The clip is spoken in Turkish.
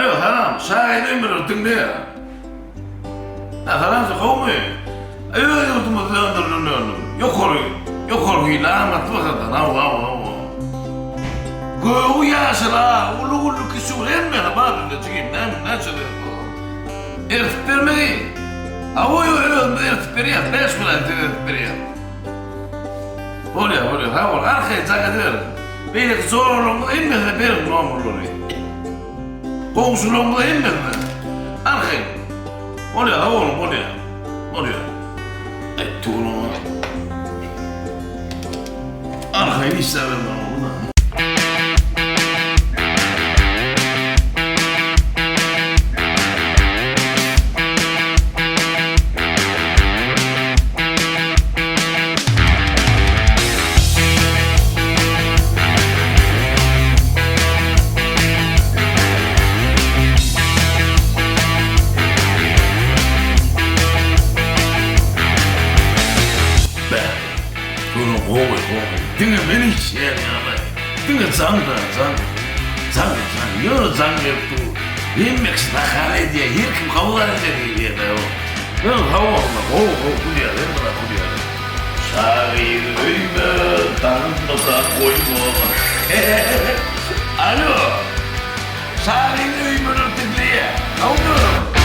Alo hanım, şahit ömür diye. Falan kovmuyor. Yurdumu döndürün. Yok oluyor lahmatlı bakın. Göğü yaşıla, ulu kişi uğrayan bana da çıkayım. Ne çalıyor bu? Ertip vermeyi. Avoyu ertip veriyor. 5 milyon ertip veriyor. Oluyor. Ha ol. Arkaya caka verin. Belki zor olumlu inmedi verin nomurları. Komşuluğumda inmedi. Arkaya. Oluyor ha oğlum oluyor. Etti onu. Arkayı hiç sevmem ben onu. Dinge beni hiç yer yana. Dinge zangı. Yürü zangı yaptı. Yemek nakale diye. Her kim kabul edecek diye de o. Ben hava olma. Bu diye. Şahir öyme. Tanrımda koyma. Alo. Şahir öyme diye. Kavga.